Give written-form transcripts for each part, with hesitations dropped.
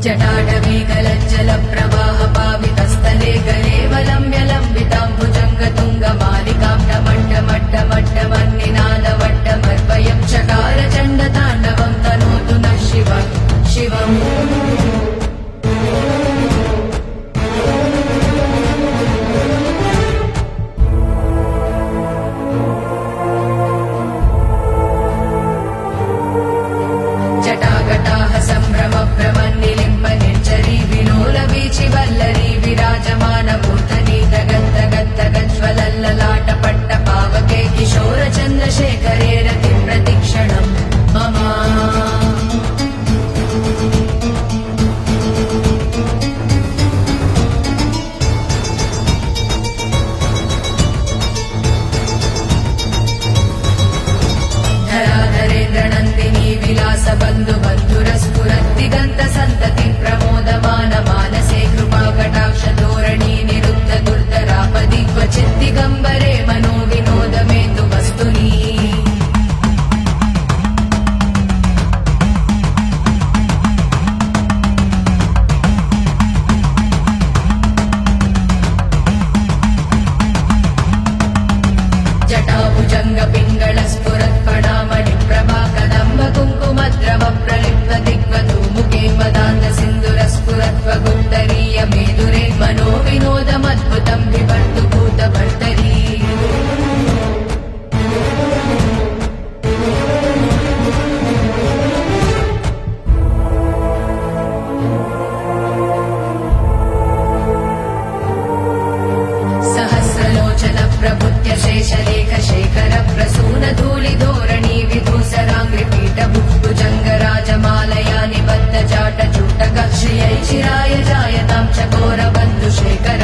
जटाटवीकलज्जल प्रवाह पावितस्थले गलेवलम्ब्य लम्बिताम्बुजङ्गतुङ्गमालिकां टमट्टमट्टमट्टमन्निनादवट्टमर्वयं चकार चण्डताण्डवं तनोतु नः शिवम् जटाकटाह सम्भ्रम भ्रमन्निलिम्ब निर्झरी विलोलवीचि वल्लरी विराजमानमूर्धनि तगद्दगद्दगज्ज्वलल्ललाट पावके किशोर चन्द्रशेखरे रतिं प्रतिक्षणम् मम धराधरेन्द्रनन्दिनी विलास बन्धु बन्धुरस्फुरद्दिगन्त सन्तति प्रमोदमान मानसे कृपा कटाक्ष धोरणी निरुद्ध दुर्धरापदि क्वचिद्दिगम्बरे मनो विनोदमेतु वस्तुनि जटाभुजङ्ग पिङ्गळ स्फुरत्फणामणि प्रभा कदम्ब कुङ्कुमद्रव प्रलिप्त दिग्वधूमुखे मदान्त सिन्दुर स्फुरत्वगुत्तरीय मेदुरे मनो विनोदमद्भुतं बिभर्तु भूतभर्तरी सहस्रलोचन प्रभुत्य शेषलेख शेखर प्रसून धूलि धोरणी विधूसराङ्घ्रिपीठ भुजङ्गराजमालया निबद्ध जाट चूटक श्रियै चिराय जायतां चकोर बन्धुशेखर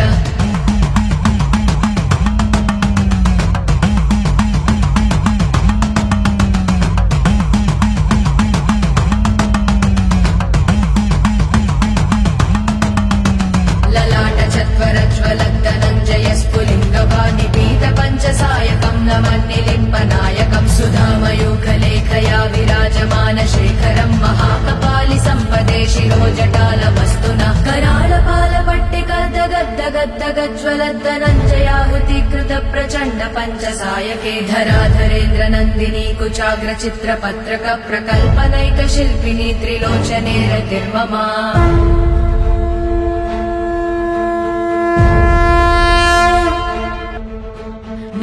ललाट चत्वरज्वलद्धनञ्जय स्फुलिङ्गवानि पीत पञ्चसायकं नमन्निलिम्बनायकं सुधामयूखलेखया विराजमान शेखरं महाकपालि सम्पदे शिरो जटालमस्तुना करालपालपट्टिकद्दगद्दगद्दगज्ज्वलद्धनञ्जयाहुतीकृत प्रचण्ड पञ्चसायके धराधरेन्द्र नन्दिनी कुचाग्र चित्रपत्रक प्रकल्पनैक शिल्पिनी त्रिलोचने रतिर्ममा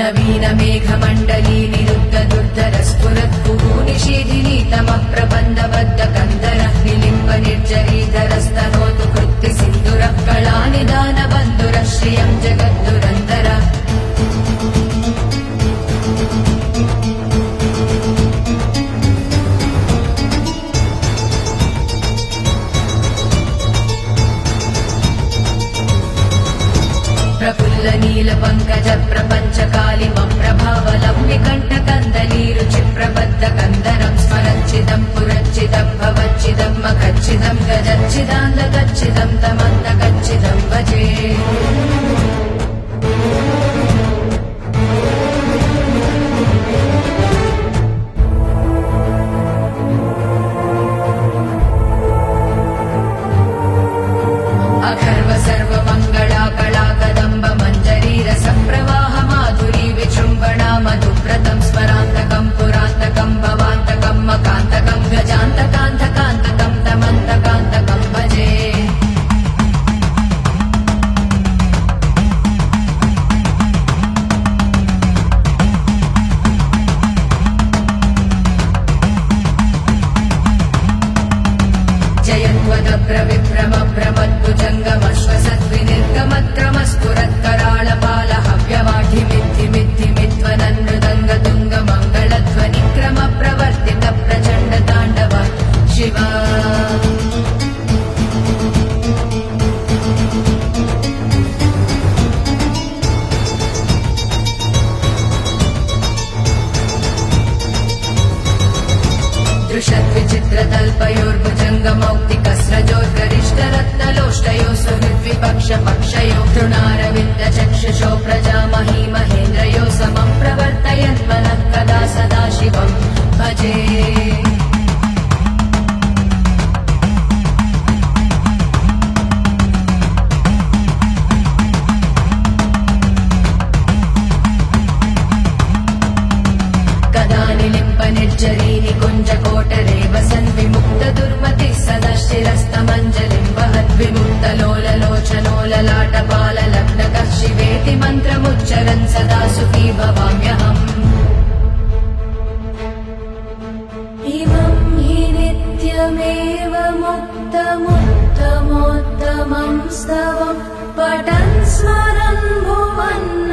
नवीन मेघमण्डली निरुद्ध दुर्धर स्फुरत्पुः निषेधिनी तमः प्रबन्धबद्ध कन्दरः निलिम्ब निर्झरीधरस्तनोतु कृत्ति सिन्दुरः कलानिदान बन्धुरः श्रियं जगद्दुरन्तर प्रफुल्ल नील पंकज प्रपंच कालिम प्रभावलंबि कंठ मन्त्रमुच्चरन् सदा सुखी भवाम्यहम् इमं हि नित्यमेव मुक्तमुत्तमोत्तमं स्तवं पठन् स्मरन् भुवन्न